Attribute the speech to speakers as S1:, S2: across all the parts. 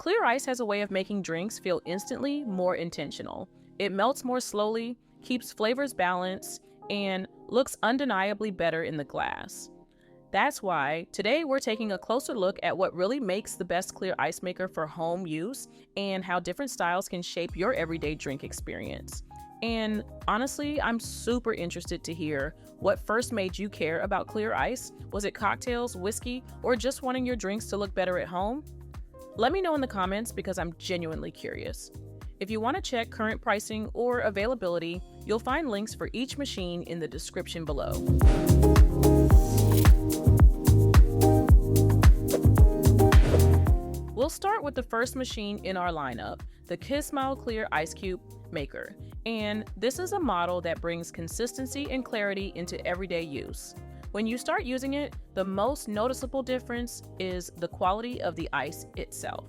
S1: Clear ice has a way of making drinks feel instantly more intentional. It melts more slowly, keeps flavors balanced, and looks undeniably better in the glass. That's why today we're taking a closer look at what really makes the best clear ice maker for home use and how different styles can shape your everyday drink experience. And honestly, I'm super interested to hear what first made you care about clear ice. Was it cocktails, whiskey, or just wanting your drinks to look better at home? Let me know in the comments because I'm genuinely curious. If you want to check current pricing or availability, you'll find links for each machine in the description below. We'll start with the first machine in our lineup, the Kismile Clear Ice Cube Maker. And this is a model that brings consistency and clarity into everyday use. When you start using it, the most noticeable difference is the quality of the ice itself.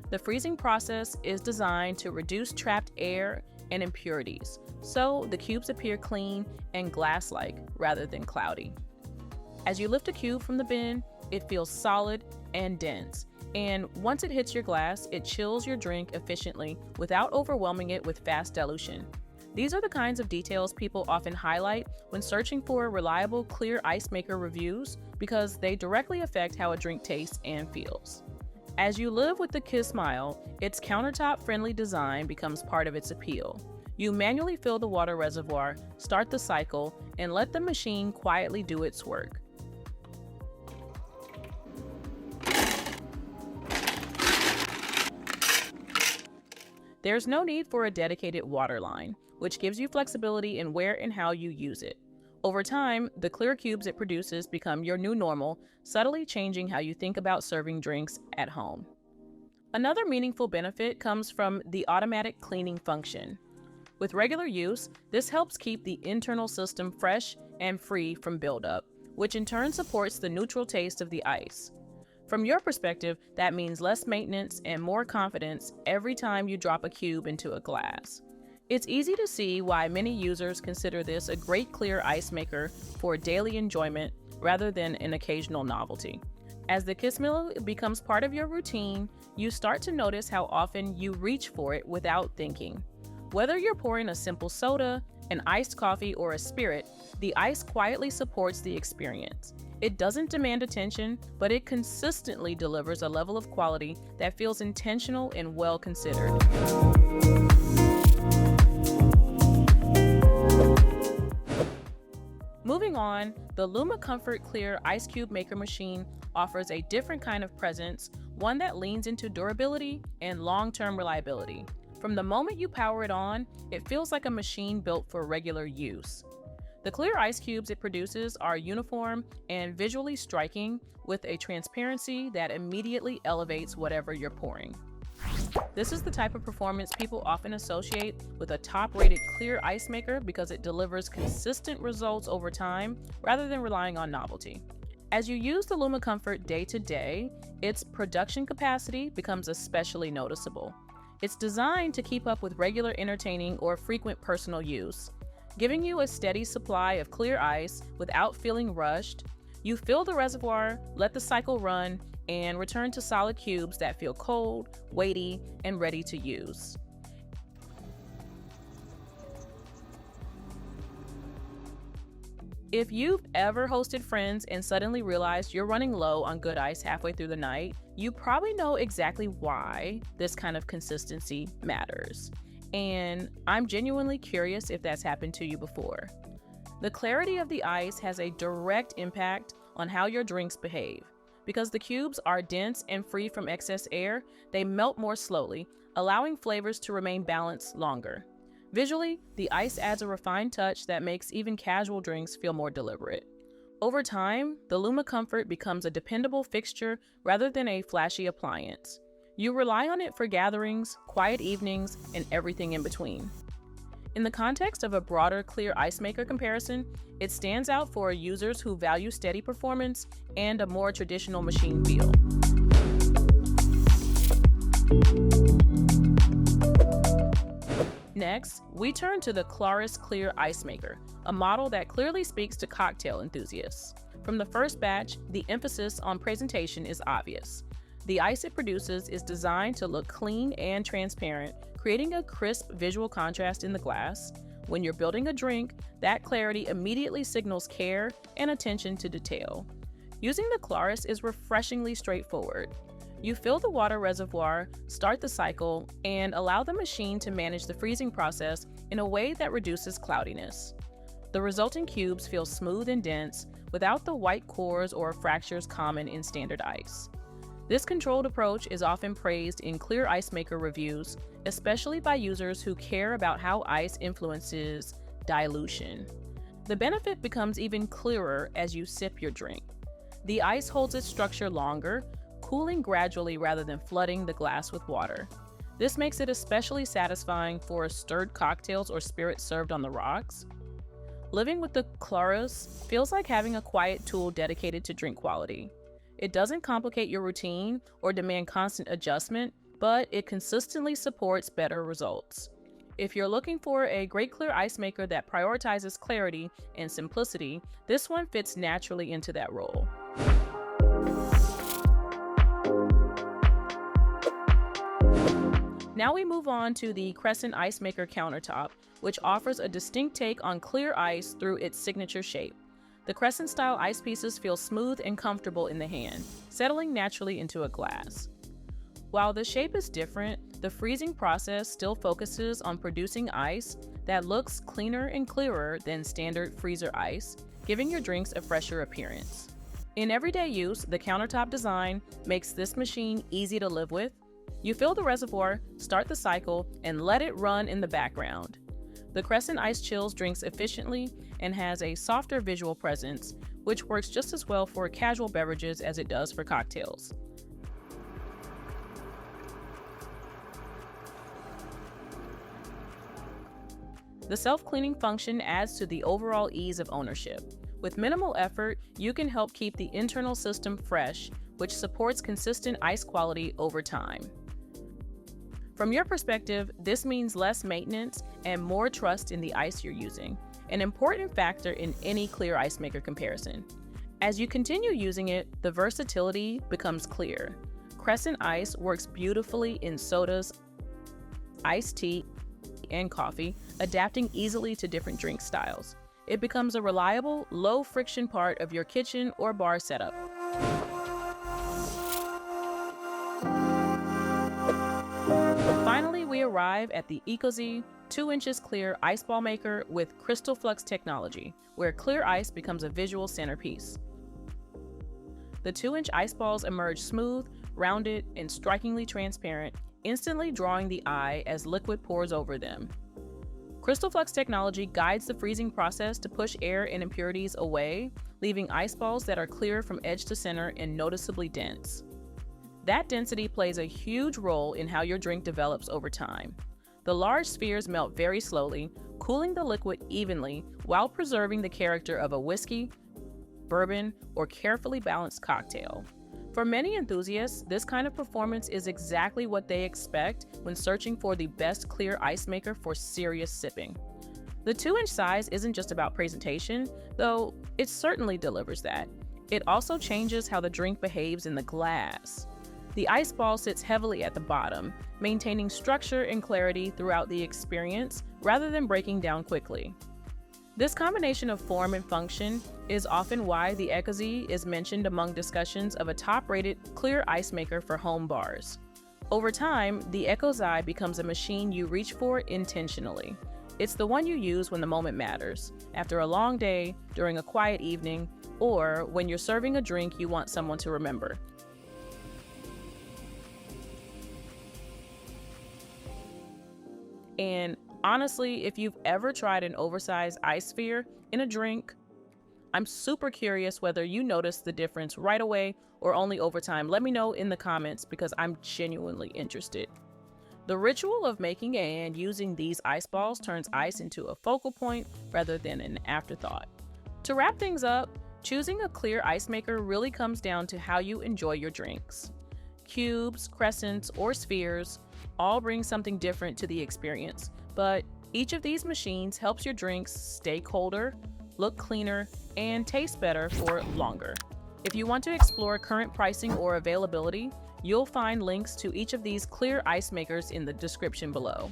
S1: The freezing process is designed to reduce trapped air and impurities, so the cubes appear clean and glass-like rather than cloudy. As you lift a cube from the bin, it feels solid and dense. And once it hits your glass, it chills your drink efficiently without overwhelming it with fast dilution. These are the kinds of details people often highlight when searching for reliable clear ice maker reviews because they directly affect how a drink tastes and feels. As you live with the Kismile, its countertop-friendly design becomes part of its appeal. You manually fill the water reservoir, start the cycle, and let the machine quietly do its work. There's no need for a dedicated water line, which gives you flexibility in where and how you use it. Over time, the clear cubes it produces become your new normal, subtly changing how you think about serving drinks at home. Another meaningful benefit comes from the automatic cleaning function. With regular use, this helps keep the internal system fresh and free from buildup, which in turn supports the neutral taste of the ice. From your perspective, that means less maintenance and more confidence every time you drop a cube into a glass. It's easy to see why many users consider this a great clear ice maker for daily enjoyment rather than an occasional novelty. As the Kismile becomes part of your routine, you start to notice how often you reach for it without thinking. Whether you're pouring a simple soda, an iced coffee, or a spirit, the ice quietly supports the experience. It doesn't demand attention, but it consistently delivers a level of quality that feels intentional and well considered. Moving on, the Luma Comfort Clear Ice Cube Maker machine offers a different kind of presence, one that leans into durability and long-term reliability. From the moment you power it on, it feels like a machine built for regular use. The clear ice cubes it produces are uniform and visually striking, with a transparency that immediately elevates whatever you're pouring. This is the type of performance people often associate with a top-rated clear ice maker because it delivers consistent results over time rather than relying on novelty. As you use the Luma Comfort day to day, its production capacity becomes especially noticeable. It's designed to keep up with regular entertaining or frequent personal use, giving you a steady supply of clear ice without feeling rushed. You fill the reservoir, let the cycle run, and return to solid cubes that feel cold, weighty, and ready to use. If you've ever hosted friends and suddenly realized you're running low on good ice halfway through the night, you probably know exactly why this kind of consistency matters. And I'm genuinely curious if that's happened to you before. The clarity of the ice has a direct impact on how your drinks behave. Because the cubes are dense and free from excess air, they melt more slowly, allowing flavors to remain balanced longer. Visually, the ice adds a refined touch that makes even casual drinks feel more deliberate. Over time, the Luma Comfort becomes a dependable fixture rather than a flashy appliance. You rely on it for gatherings, quiet evenings, and everything in between. In the context of a broader clear ice maker comparison, it stands out for users who value steady performance and a more traditional machine feel. Next, we turn to the Klaris Clear Ice Maker, a model that clearly speaks to cocktail enthusiasts. From the first batch, the emphasis on presentation is obvious. The ice it produces is designed to look clean and transparent, creating a crisp visual contrast in the glass. When you're building a drink, that clarity immediately signals care and attention to detail. Using the Klaris is refreshingly straightforward. You fill the water reservoir, start the cycle, and allow the machine to manage the freezing process in a way that reduces cloudiness. The resulting cubes feel smooth and dense, without the white cores or fractures common in standard ice. This controlled approach is often praised in clear ice maker reviews, especially by users who care about how ice influences dilution. The benefit becomes even clearer as you sip your drink. The ice holds its structure longer, cooling gradually rather than flooding the glass with water. This makes it especially satisfying for stirred cocktails or spirits served on the rocks. Living with the Klaris feels like having a quiet tool dedicated to drink quality. It doesn't complicate your routine or demand constant adjustment, but it consistently supports better results. If you're looking for a great clear ice maker that prioritizes clarity and simplicity, this one fits naturally into that role. Now we move on to the Crescent Ice Maker Countertop, which offers a distinct take on clear ice through its signature shape. The Crescent-style ice pieces feel smooth and comfortable in the hand, settling naturally into a glass. While the shape is different, the freezing process still focuses on producing ice that looks cleaner and clearer than standard freezer ice, giving your drinks a fresher appearance. In everyday use, the countertop design makes this machine easy to live with. You fill the reservoir, start the cycle, and let it run in the background. The Crescent Ice chills drinks efficiently and has a softer visual presence, which works just as well for casual beverages as it does for cocktails. The self-cleaning function adds to the overall ease of ownership. With minimal effort, you can help keep the internal system fresh, which supports consistent ice quality over time. From your perspective, this means less maintenance and more trust in the ice you're using, an important factor in any clear ice maker comparison. As you continue using it, the versatility becomes clear. Crescent Ice works beautifully in sodas, iced tea, and coffee, adapting easily to different drink styles. It becomes a reliable, low-friction part of your kitchen or bar setup. Finally, we arrive at the Ecozy 2 inches clear ice ball maker with CrystalFlux technology, where clear ice becomes a visual centerpiece. The 2-inch ice balls emerge smooth, rounded, and strikingly transparent, instantly drawing the eye as liquid pours over them. CrystalFlux technology guides the freezing process to push air and impurities away, leaving ice balls that are clear from edge to center and noticeably dense. That density plays a huge role in how your drink develops over time. The large spheres melt very slowly, cooling the liquid evenly while preserving the character of a whiskey, bourbon, or carefully balanced cocktail. For many enthusiasts, this kind of performance is exactly what they expect when searching for the best clear ice maker for serious sipping. The 2-inch size isn't just about presentation, though it certainly delivers that. It also changes how the drink behaves in the glass. The ice ball sits heavily at the bottom, maintaining structure and clarity throughout the experience rather than breaking down quickly. This combination of form and function is often why the Ecozy is mentioned among discussions of a top-rated clear ice maker for home bars. Over time, the Ecozy becomes a machine you reach for intentionally. It's the one you use when the moment matters, after a long day, during a quiet evening, or when you're serving a drink you want someone to remember. And honestly, if you've ever tried an oversized ice sphere in a drink, I'm super curious whether you noticed the difference right away or only over time. Let me know in the comments because I'm genuinely interested. The ritual of making and using these ice balls turns ice into a focal point rather than an afterthought. To wrap things up, choosing a clear ice maker really comes down to how you enjoy your drinks. Cubes, crescents, or spheres all bring something different to the experience, but each of these machines helps your drinks stay colder, look cleaner, and taste better for longer. If you want to explore current pricing or availability, You'll find links to each of these clear ice makers in the description below.